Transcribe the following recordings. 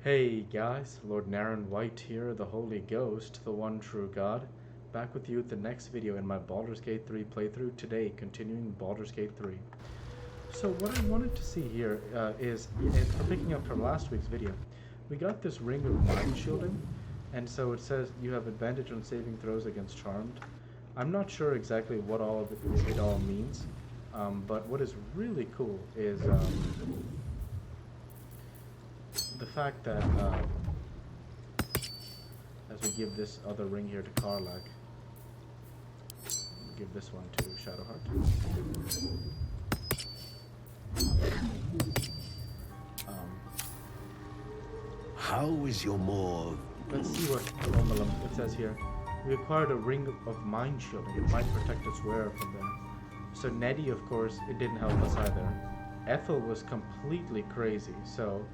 Hey guys, Lord Naren White here, the Holy Ghost, the one true God, back with you with the next video in my Baldur's Gate 3 playthrough, today continuing Baldur's Gate 3. So what I wanted to see here is, picking up from last week's video, we got this ring of mind shielding, and so it says you have advantage on saving throws against charmed. I'm not sure exactly what all of it all means, but what is really cool is the fact that as we give this other ring here to Karlach, give this one to Shadowheart. How is your more... Let's see what it says here. We acquired a ring of mind shielding. It might protect us wearer from them. So Nettie, of course, it didn't help us either. Ethel was completely crazy, so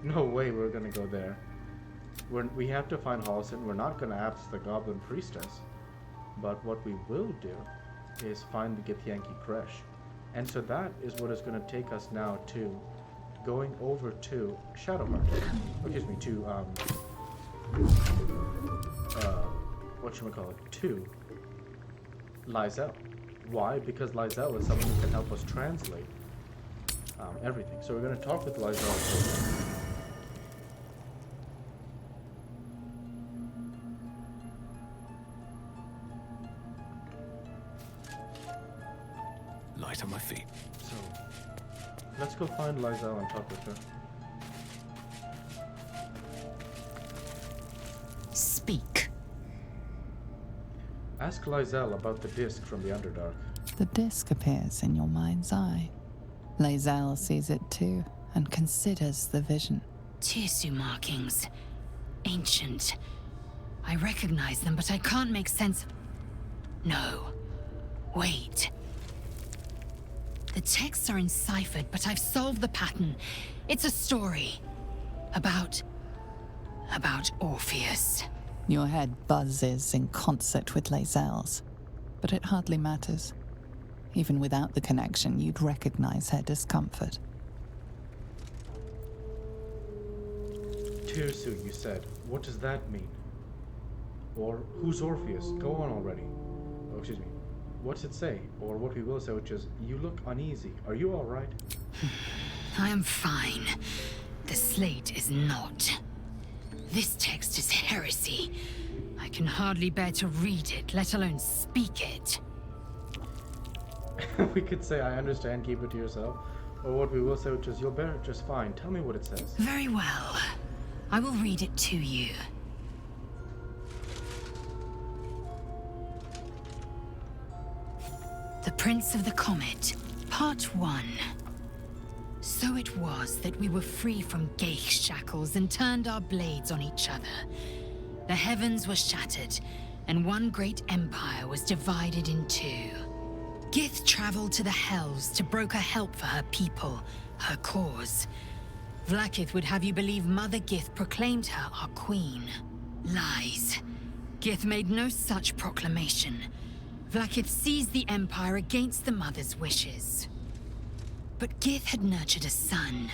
no way we're gonna go there. We have to find Halsin. We're not gonna ask the Goblin Priestess, but what we will do is find the Githyanki Kresh. And so that is what is gonna take us now to going over to Shadowheart. Excuse me, to to Lysel. Why? Because Lysel is someone who can help us translate everything. So we're going to talk with Lysel. Light on my feet. So let's go find Lysel and talk with her. Speak. Ask Lysel about the disc from the Underdark. The disc appears in your mind's eye. Lae'zel sees it too, and considers the vision. Tissue markings. Ancient. I recognize them, but I can't make sense. No. Wait. The texts are enciphered, but I've solved the pattern. It's a story. About Orpheus. Your head buzzes in concert with Lae'zel's, but it hardly matters. Even without the connection, you'd recognize her discomfort. Tirsu, you said. What does that mean? Or, who's Orpheus? Go on already. Oh, excuse me. What's it say? Or what we will say, which is, you look uneasy. Are you alright? I am fine. The slate is not. This text is heresy. I can hardly bear to read it, let alone speak it. We could say, I understand, keep it to yourself. Or what we will say, which is, you'll bear it just fine. Tell me what it says. Very well. I will read it to you. The Prince of the Comet, Part 1. So it was that we were free from Geich shackles and turned our blades on each other. The heavens were shattered, and one great empire was divided in two. Gith traveled to the Hells to broker help for her people, her cause. Vlaakith would have you believe Mother Gith proclaimed her our queen. Lies. Gith made no such proclamation. Vlaakith seized the empire against the Mother's wishes. But Gith had nurtured a son,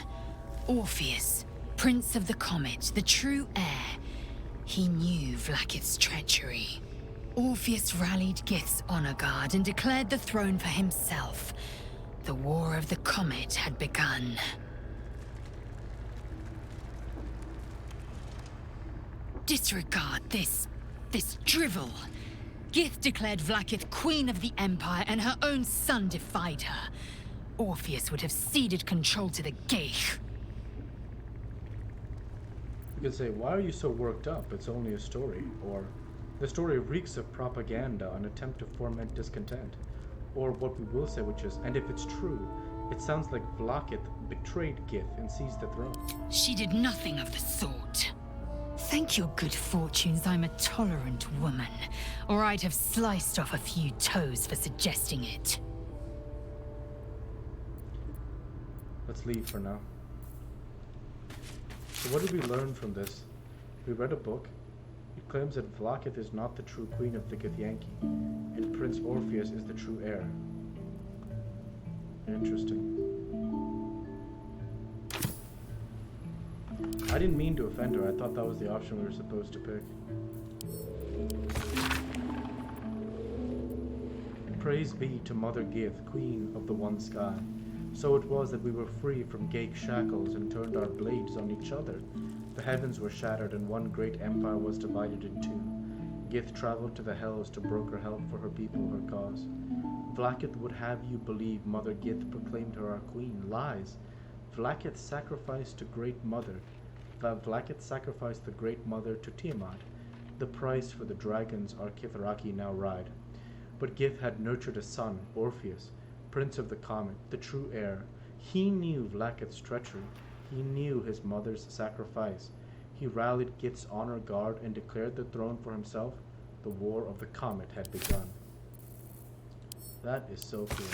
Orpheus, Prince of the Comet, the true heir. He knew Vlaakith's treachery. Orpheus rallied Gith's honor guard and declared the throne for himself. The War of the Comet had begun. Disregard this drivel. Gith declared Vlaakith queen of the Empire, and her own son defied her. Orpheus would have ceded control to the Geich. You could say, why are you so worked up? It's only a story. Or, the story reeks of propaganda, an attempt to foment discontent. Or what we will say, which is, and if it's true, it sounds like Vlaakith betrayed Gith and seized the throne. She did nothing of the sort. Thank your good fortunes I'm a tolerant woman, or I'd have sliced off a few toes for suggesting it. Let's leave for now. So what did we learn from this? We read a book. It claims that Vlaakith is not the true queen of the Githyanki, and Prince Orpheus is the true heir. Interesting. I didn't mean to offend her. I thought that was the option we were supposed to pick. Praise be to Mother Gith, Queen of the One Sky. So it was that we were free from Gaik shackles and turned our blades on each other. The heavens were shattered and one great empire was divided in two. Gith traveled to the Hells to broker help for her people, her cause. Vlaakith would have you believe Mother Gith proclaimed her our queen. Lies. Vlaakith sacrificed to Great Mother. Vlaakith sacrificed the Great Mother to Tiamat, the price for the dragons our Kitharaki now ride. But Gith had nurtured a son, Orpheus, Prince of the Comet, the true heir. He knew Vlaakith's treachery. He knew his mother's sacrifice. He rallied Gith's honor guard and declared the throne for himself. The War of the Comet had begun. That is so cool.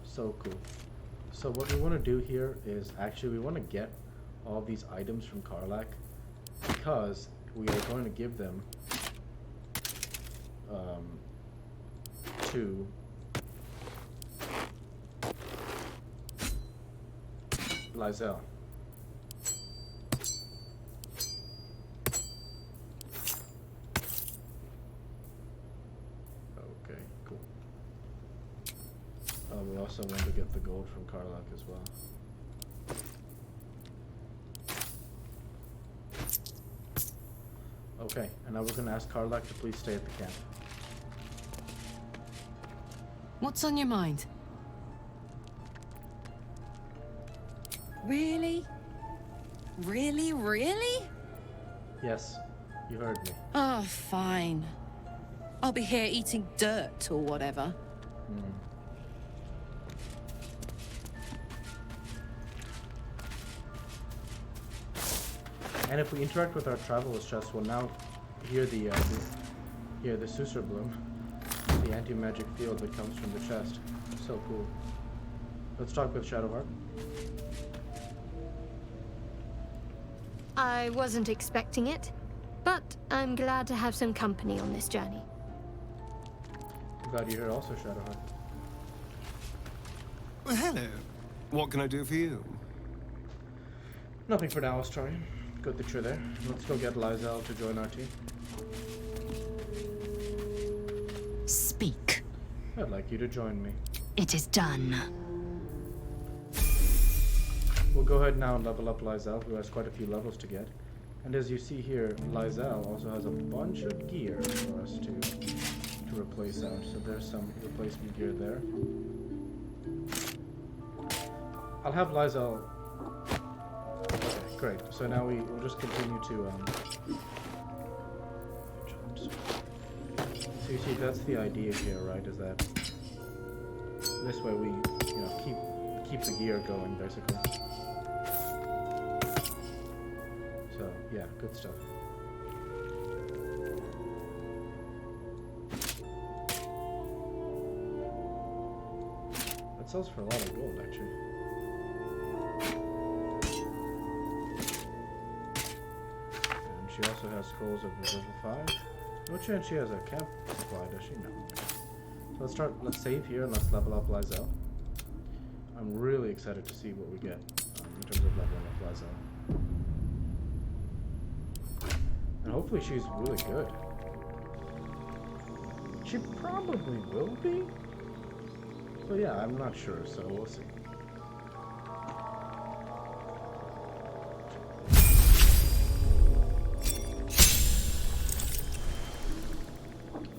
So cool. So what we want to do here is actually we want to get all these items from Karlach because we are going to give them to Lae'zel. Okay, cool. We also want to get the gold from Karlach as well. Okay, and now we're going to ask Karlach to please stay at the camp. What's on your mind? Really? Really, really? Yes, you heard me. Oh, fine. I'll be here eating dirt or whatever. And if we interact with our traveler's chest, we'll now hear the Susur Bloom, the anti-magic field that comes from the chest. So cool. Let's talk with Shadowheart. I wasn't expecting it, but I'm glad to have some company on this journey. I'm glad you're here also, Shadowheart. Well, hello. What can I do for you? Nothing for now, Astarion. Good that you're there. Let's go get Lae'zel to join our team. Speak. I'd like you to join me. It is done. We'll go ahead now and level up Lae'zel, who has quite a few levels to get. And as you see here, Lae'zel also has a bunch of gear for us to replace out. So there's some replacement gear there. I'll have Lae'zel. Okay, great. So now we'll just continue to So you see, that's the idea here, right? Is that this way we, keep the gear going, basically. So yeah, good stuff. That sells for a lot of gold, actually. And she also has scrolls of level 5. No chance she has a camp supply, does she? No. So let's save here and let's level up Lae'zel. I'm really excited to see what we get in terms of leveling up Lae'zel. And hopefully she's really good. She probably will be. But yeah, I'm not sure, so we'll see.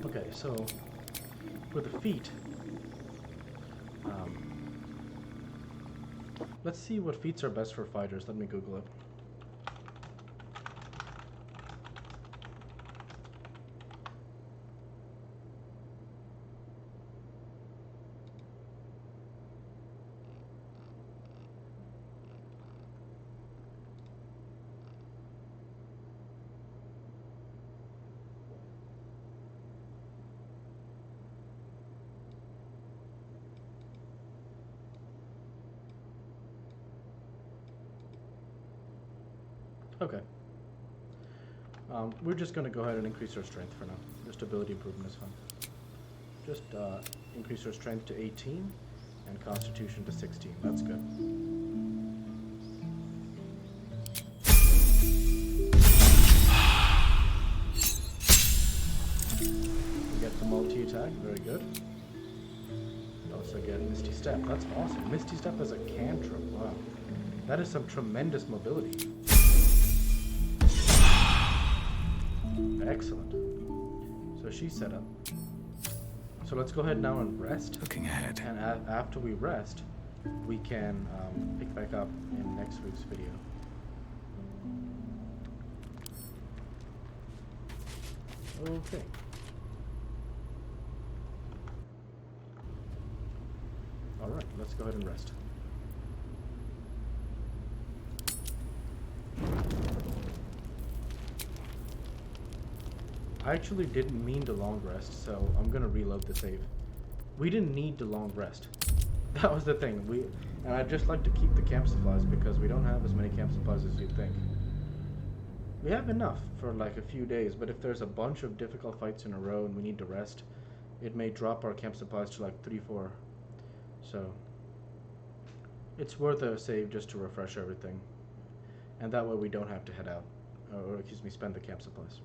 Okay, so for the feat, let's see what feats are best for fighters. Let me Google it. Okay. We're just going to go ahead and increase our strength for now. Just ability improvement is fine. Just increase our strength to 18 and constitution to 16. That's good. also get Misty Step. That's awesome. Misty Step as a cantrip. Wow. That is some tremendous mobility. Excellent. So she's set up. So let's go ahead now and rest. Looking ahead. And after we rest, we can pick back up in next week's video. Okay. Alright, let's go ahead and rest. I actually didn't mean to long rest, so I'm gonna reload the save. We didn't need to long rest. That was the thing. And I'd just like to keep the camp supplies because we don't have as many camp supplies as you'd think. We have enough for like a few days, but if there's a bunch of difficult fights in a row and we need to rest, it may drop our camp supplies to like 3-4. So it's worth a save just to refresh everything. And that way we don't have to head out, or excuse me, spend the camp supplies.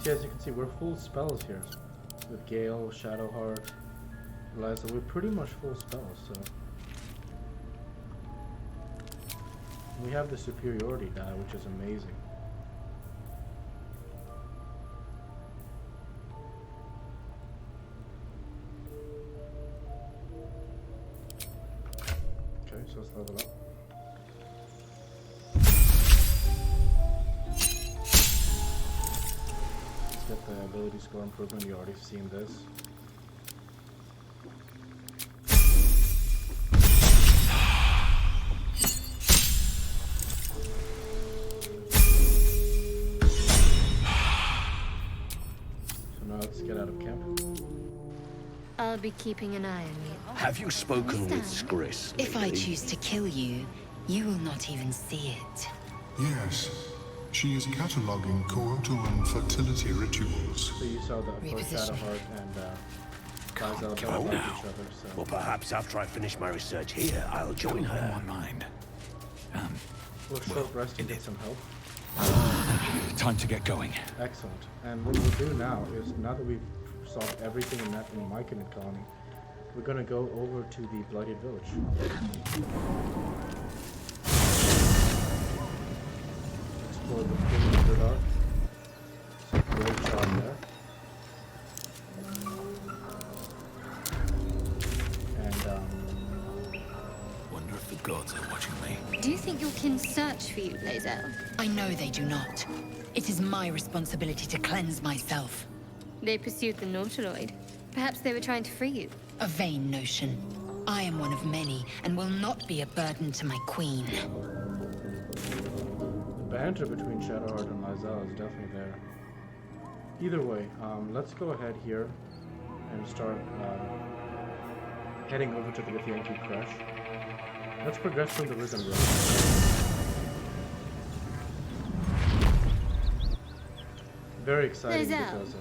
So as you can see, we're full spells here. With Gale, Shadowheart, Eliza, we're pretty much full spells, so. We have the superiority die, which is amazing. Okay, so let's level up. Get the ability score improvement. You already seen this. So now let's get out of camp. I'll be keeping an eye on you. Have you spoken with Skris? If I choose to kill you, you will not even see it. Yes. She is cataloguing coital and fertility rituals. So you saw that both Reposition. Shadowheart and Kaizel Go don't like now. each other, so. Well, perhaps after I finish my research here, I'll join On her. my mind. We'll short rest and get some help. Time to get going. Excellent. And what we'll do now is, now that we've solved everything in that Myconid colony, we're gonna go over to the Blighted Village. Explore the King of the Dark. Some great shot there. And Wonder if the gods are watching me. Do you think your kin search for you, Lae'zel? I know they do not. It is my responsibility to cleanse myself. They pursued the Nautiloid. Perhaps they were trying to free you. A vain notion. I am one of many, and will not be a burden to my queen. the banter between Shadowheart and Lae'zel is definitely there. Either way, let's go ahead here and start heading over to the Githyanki Crash. Let's progress from the Risen Road. Very exciting Lae'zel, because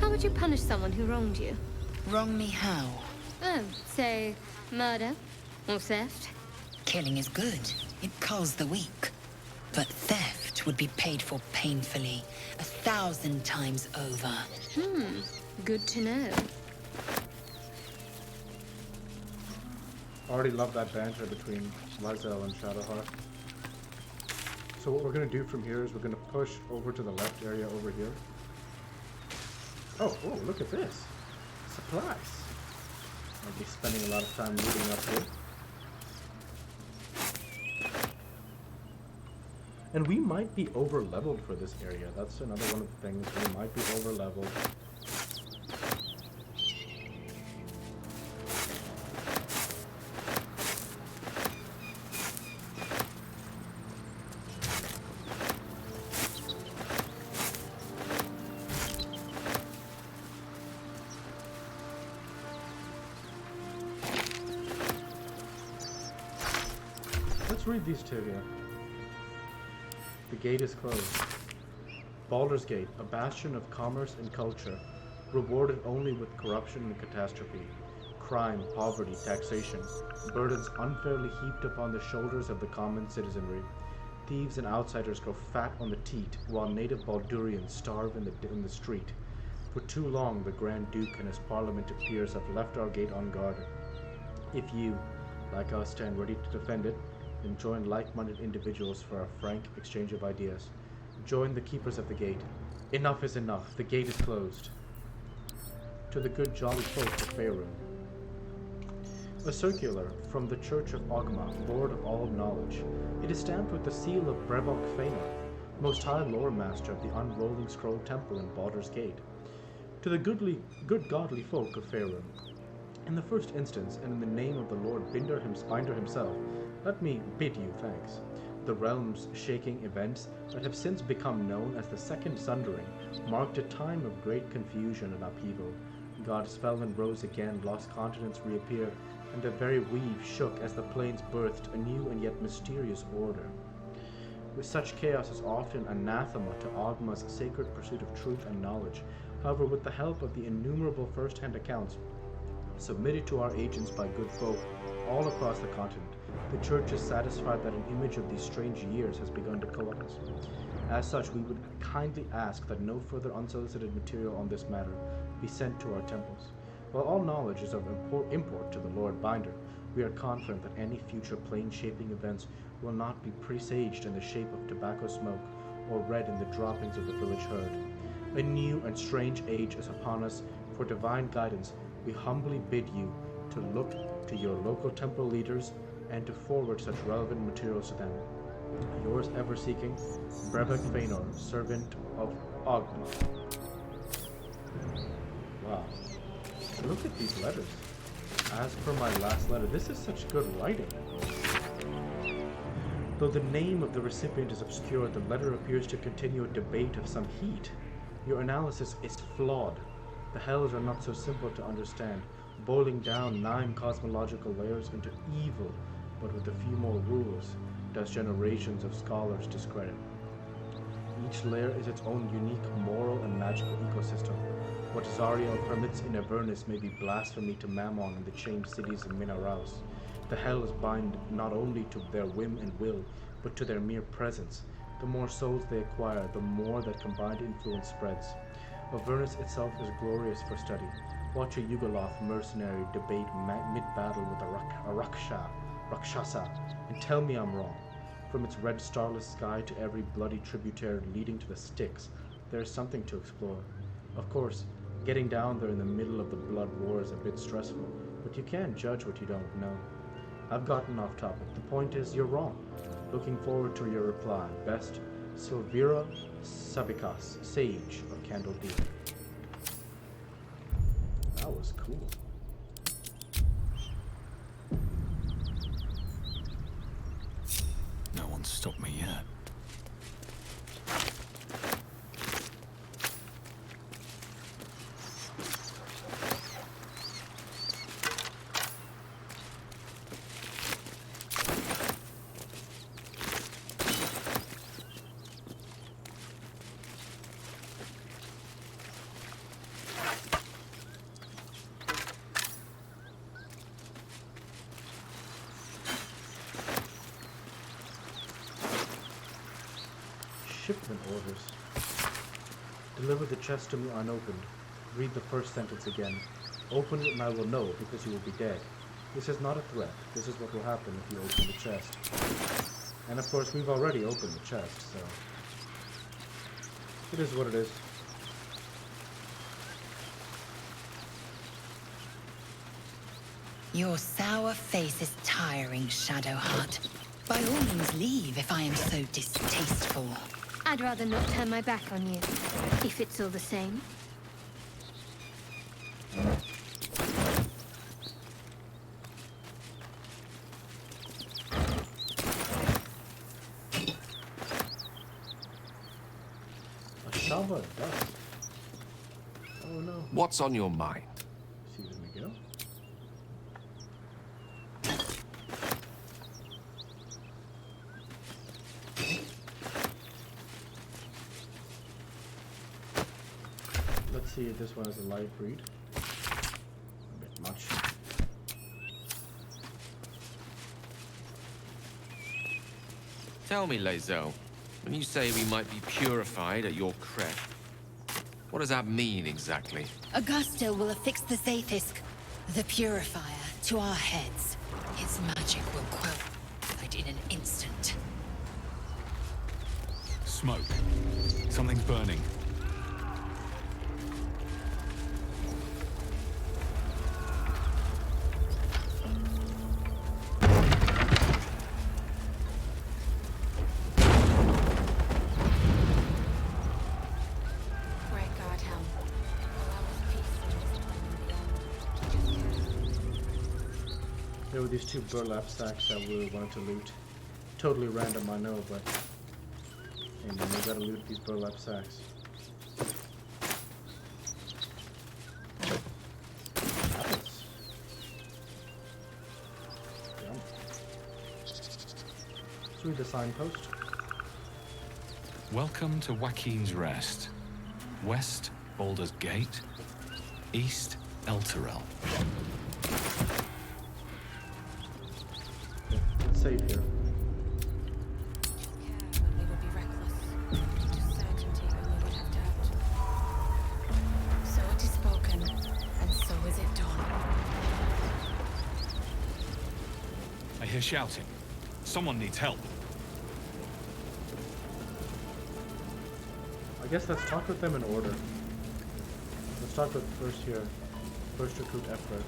how would you punish someone who wronged you? Wrong me how? Oh, say, murder or theft? Killing is good. It culls the weak. But theft would be paid for painfully, 1,000 times over. Good to know. I already love that banter between Lae'zel and Shadowheart. So what we're going to do from here is we're going to push over to the left area over here. Oh, look at this. Supplies. I'll be spending a lot of time looting up here. And we might be over-leveled for this area. That's another one of the things. We might be over-leveled. read these two here. The gate is closed. Baldur's Gate, a bastion of commerce and culture, rewarded only with corruption and catastrophe. Crime, poverty, taxation, burdens unfairly heaped upon the shoulders of the common citizenry. Thieves and outsiders grow fat on the teat, while native Baldurians starve in the street. For too long, the Grand Duke and his parliament of peers have left our gate unguarded. If you, like us, stand ready to defend it, then join like-minded individuals for a frank exchange of ideas. Join the keepers of the gate. Enough is enough. The gate is closed. To the good jolly folk of Faerun. A circular from the Church of Ogma, Lord of all knowledge. It is stamped with the seal of Brevok Feanor, Most High Lore Master of the Unrolling Scroll Temple in Baldur's Gate. To the good godly folk of Faerun. In the first instance, and in the name of the Lord Binder himself, let me bid you thanks. The realm's shaking events that have since become known as the Second Sundering marked a time of great confusion and upheaval. Gods fell and rose again, lost continents reappeared, and the very weave shook as the plains birthed a new and yet mysterious order. With such chaos is often anathema to Ogma's sacred pursuit of truth and knowledge. However, with the help of the innumerable first-hand accounts submitted to our agents by good folk all across the continent, the Church is satisfied that an image of these strange years has begun to coalesce. As such, we would kindly ask that no further unsolicited material on this matter be sent to our temples. While all knowledge is of import to the Lord Binder, we are confident that any future plane-shaping events will not be presaged in the shape of tobacco smoke or read in the droppings of the village herd. A new and strange age is upon us. For divine guidance, we humbly bid you to look to your local temple leaders and to forward such relevant materials to them. Yours ever seeking, Brevok Feanor, servant of Ogma. Wow. Look at these letters. As per my last letter, this is such good writing. Though the name of the recipient is obscure, the letter appears to continue a debate of some heat. Your analysis is flawed. The hells are not so simple to understand, boiling down 9 cosmological layers into evil, but with a few more rules, does generations of scholars discredit. Each layer is its own unique moral and magical ecosystem. What Zariel permits in Avernus may be blasphemy to Mammon in the chained cities of Minaraus. The hells bind not only to their whim and will, but to their mere presence. The more souls they acquire, the more that combined influence spreads. Avernus itself is glorious for study. Watch a Yugoloth mercenary debate mid-battle with a Rakshasa, and tell me I'm wrong. From its red starless sky to every bloody tributary leading to the Styx, there is something to explore. Of course, getting down there in the middle of the blood war is a bit stressful, but you can't judge what you don't know. I've gotten off topic. The point is, you're wrong. Looking forward to your reply. Best, Silvira Sabikas, Sage of Candle Deep. That was cool. No one's stopped me yet. Shipment orders. Deliver the chest to me unopened. Read the first sentence again. Open it and I will know, because you will be dead. This is not a threat. This is what will happen if you open the chest. And of course, we've already opened the chest, so... it is what it is. Your sour face is tiring, Shadowheart. By all means leave if I am so distasteful. I'd rather not turn my back on you, if it's all the same. A shower of dust. Oh no. What's on your mind? Excuse me, Miguel. Let's see if this one is a live read. A bit much. Tell me, Lae'zel, when you say we might be purified at your crest, what does that mean exactly? Augusto will affix the Zaithisk, the Purifier, to our heads. His magic will quell it in an instant. Smoke. Something's burning. There were these two burlap sacks that we wanted to loot. Totally random, I know, but hey man, we gotta loot these burlap sacks. Apples. Yum. Let's read the signpost. Welcome to Joaquin's Rest. West, Baldur's Gate. East, Elturel. Let's save here. So it is spoken, and so is it done. I hear shouting. Someone needs help. I guess let's talk with them in order. Let's start with first here. First recruit effort.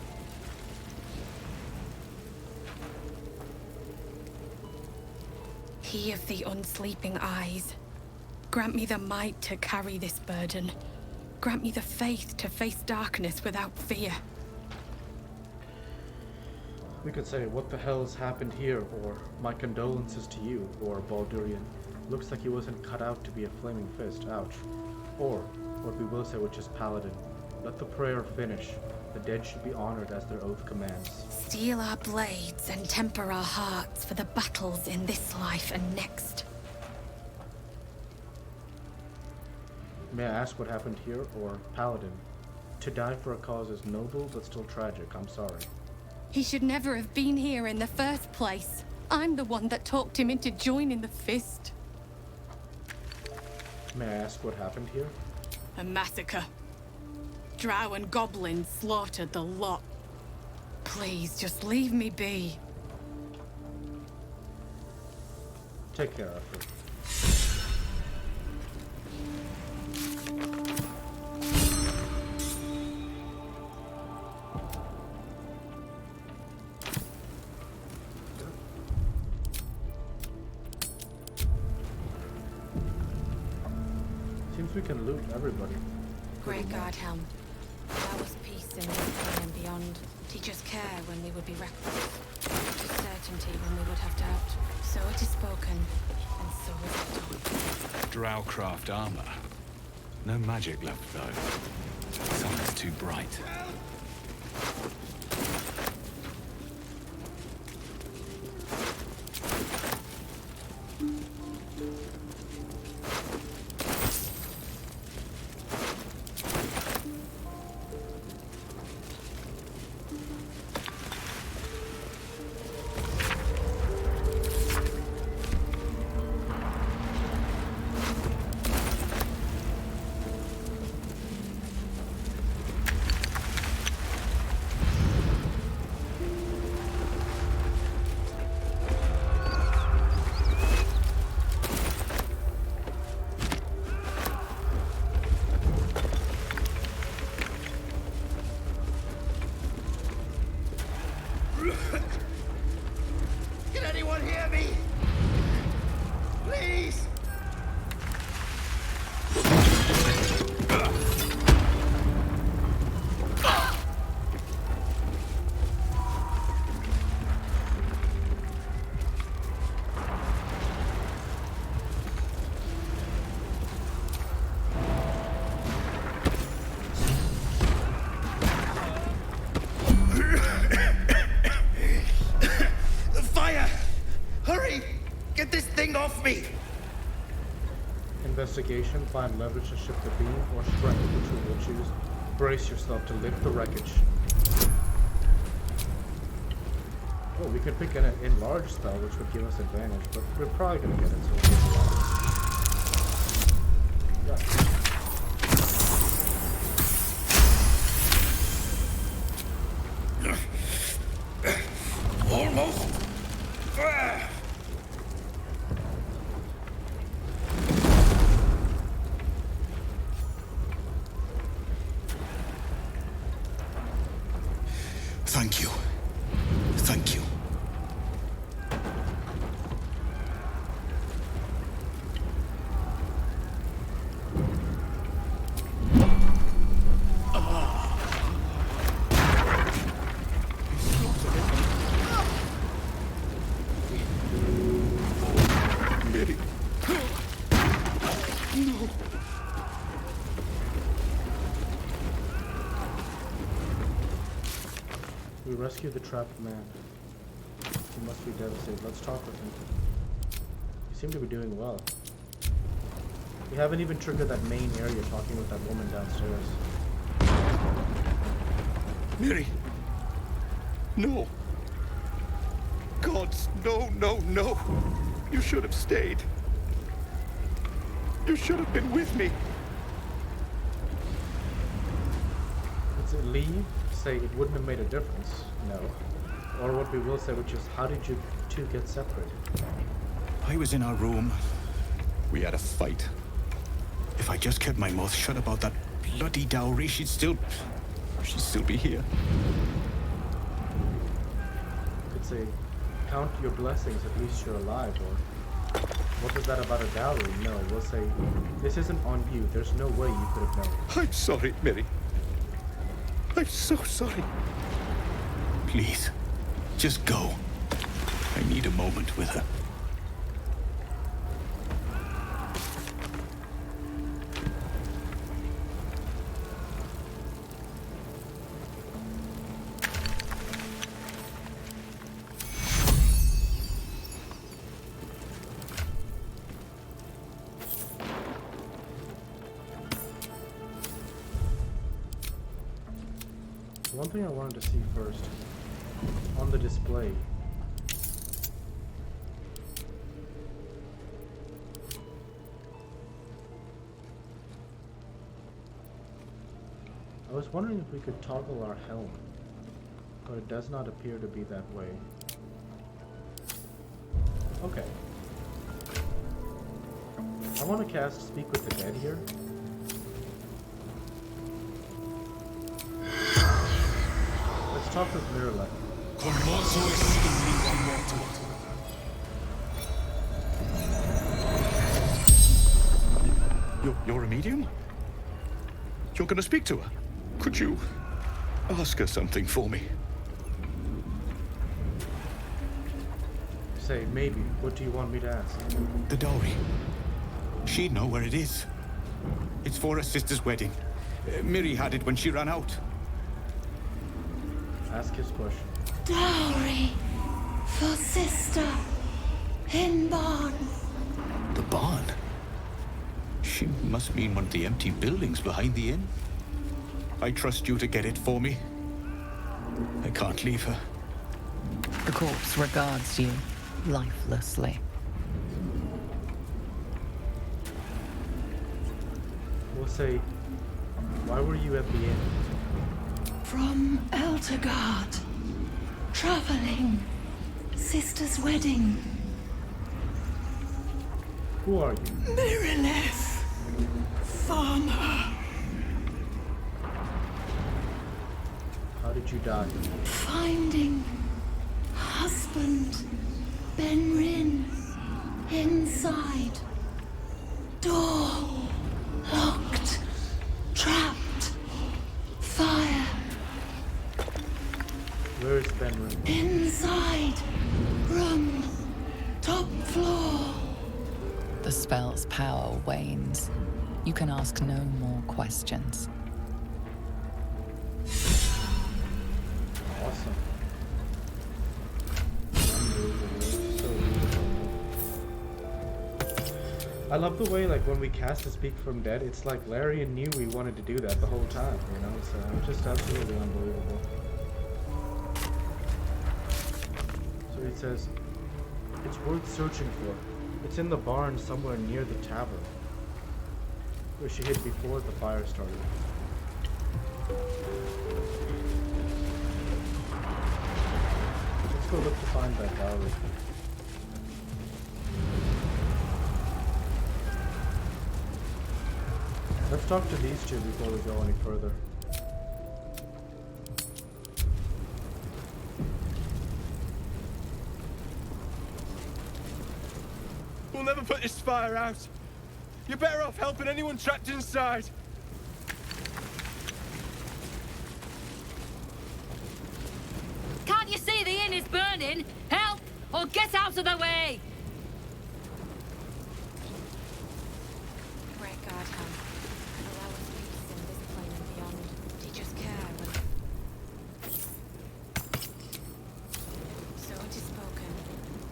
He of the unsleeping eyes, grant me the might to carry this burden. Grant me the faith to face darkness without fear. We could say, what the hell's happened here, or my condolences to you, or Baldurian. Looks like he wasn't cut out to be a flaming fist, ouch. Or, what we will say, which is Paladin. Let the prayer finish. The dead should be honored as their oath commands. Steel our blades and temper our hearts for the battles in this life and next. May I ask what happened here, or Paladin? To die for a cause is noble, but still tragic, I'm sorry. He should never have been here in the first place. I'm the one that talked him into joining the Fist. May I ask what happened here? A massacre. Drow and goblins slaughtered the lot. Please, just leave me be. Take care of her. Seems we can loot everybody. Great Guardhelm, allow us peace in this plane and beyond. Teach us care when we would be reckless. Teach us certainty when we would have doubt. So it is spoken, and so is it done. Drowcraft armor. No magic left though. Sun's too bright. Can anyone hear me? Please! Investigation, find leverage to shift the beam, or strength, which we will choose. Brace yourself to lift the wreckage. Oh, we could pick an enlarged spell, which would give us advantage, but we're probably gonna get it, so yeah. Almost. Thank you. Thank you. Mary. No. We rescued the trapped man. He must be devastated. Let's talk with him. You seem to be doing well. We haven't even triggered that main area talking with that woman downstairs. Mary. No. Gods, no, no, no. You should have stayed. You should have been with me. Let's leave, say it wouldn't have made a difference. No. Or what we will say, which is, how did you two get separated? I was in our room. We had a fight. If I just kept my mouth shut about that bloody dowry, she'd still be here. Could say, count your blessings, at least you're alive, or what is that about a dowry? No, we'll say, this isn't on you. There's no way you could have known. I'm sorry, Mary. I'm so sorry. Please, just go. I need a moment with her. One thing I wanted to see first, on the display. I was wondering if we could toggle our helm, but it does not appear to be that way. Okay. I want to cast Speak with the Dead here. Let's talk with Mirror. You're a medium? You're gonna speak to her? Could you ask her something for me? Say, maybe. What do you want me to ask? The dowry. She'd know where it is. It's for her sister's wedding. Miri had it when she ran out. Ask his question. Dowry for sister in barn. The barn? She must mean one of the empty buildings behind the inn. I trust you to get it for me. I can't leave her. The corpse regards you lifelessly. We'll say, why were you at the inn? From Eltergard. Traveling. Sister's wedding. Who are you? Mirilith. Farmer. How did you die? Finding husband Benrin inside. Door locked. Trapped. Fire. Where is Benrin? Inside. Room. Top floor. The spell's power wanes. You can ask no more questions. Awesome. So beautiful. I love the way, like, when we cast a Speak from Dead, it's like Larian knew we wanted to do that the whole time, you know? So it's just absolutely unbelievable. So he says, it's worth searching for. It's in the barn somewhere near the tavern, where she hid before the fire started. Let's go look to find that dowry. Let's talk to these two before we go any further. We'll never put this fire out. You're better off helping anyone trapped inside. Can't you see the inn is burning? Help, or get out of the way! Great God, Ham. Allow us peace in this plane and beyond. Teach us care when... So it is spoken,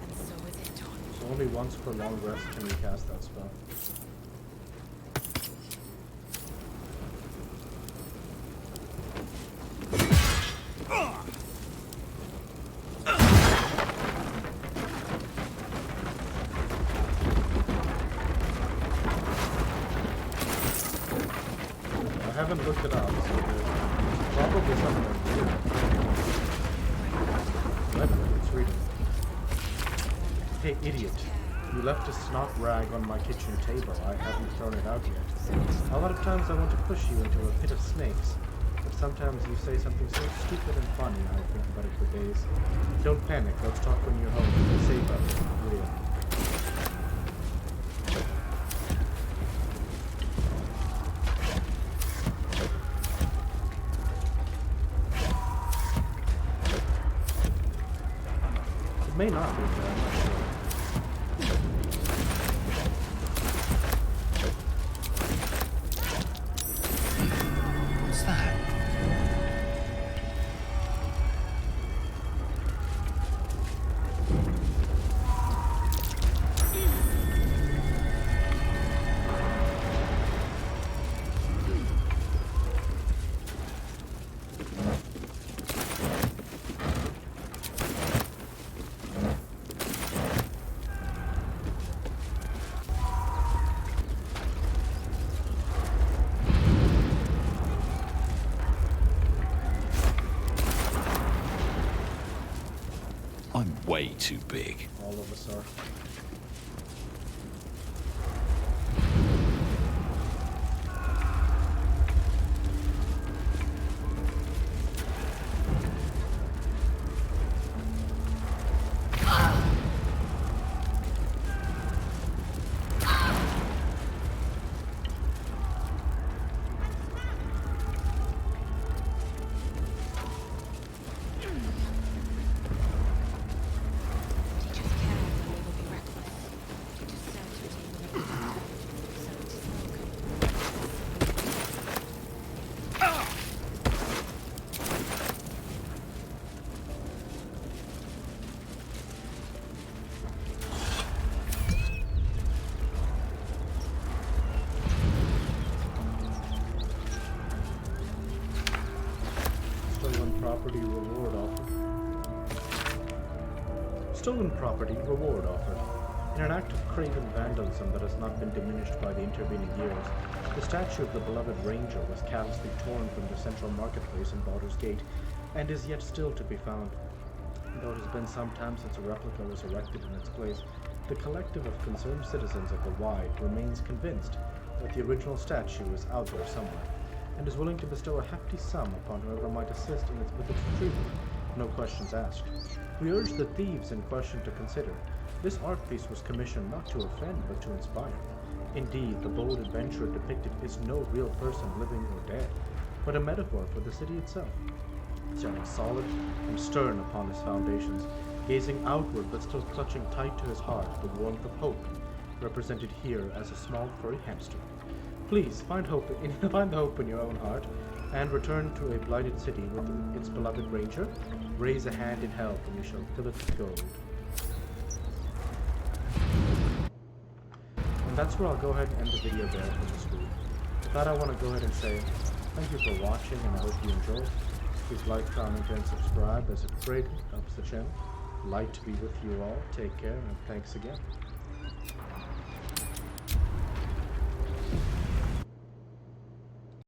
and so is it done. So only once per long rest can we cast that spell. I haven't looked it up, so there's probably something here. It's reading. Hey, idiot. You left a snot rag on my kitchen table. I haven't thrown it out yet. A lot of times I want to push you into a pit of snakes, but sometimes you say something so stupid and funny I think about it for days. Don't panic. Let's talk when you're home. Save us. Real. It may not be, but I'm not sure. What's that? I'm way too big. All of us are. Teach us care when we will be reckless. Teach us certainty when we will be mad. So it is spoken. Stolen property reward offer. Stolen property reward offered. In an act of craven vandalism that has not been diminished by the intervening years, the statue of the beloved ranger was callously torn from the central marketplace in Baldur's Gate, and is yet still to be found. Though it has been some time since a replica was erected in its place, the collective of concerned citizens of the Wide remains convinced that the original statue is out there somewhere, and is willing to bestow a hefty sum upon whoever might assist with its retrieval, no questions asked. We urge the thieves in question to consider, this art piece was commissioned not to offend but to inspire. Indeed, the bold adventurer depicted is no real person living or dead, but a metaphor for the city itself, standing solid and stern upon his foundations, gazing outward but still clutching tight to his heart the warmth of hope, represented here as a small furry hamster. Please find the hope in your own heart, and return to a blighted city with its beloved ranger. Raise a hand in help, and you shall fill it with gold. And that's where I'll go ahead and end the video there for this week. With that, I want to go ahead and say thank you for watching, and I hope you enjoyed. Please like, comment, and subscribe, as it greatly helps the channel. Light to be with you all. Take care, and thanks again.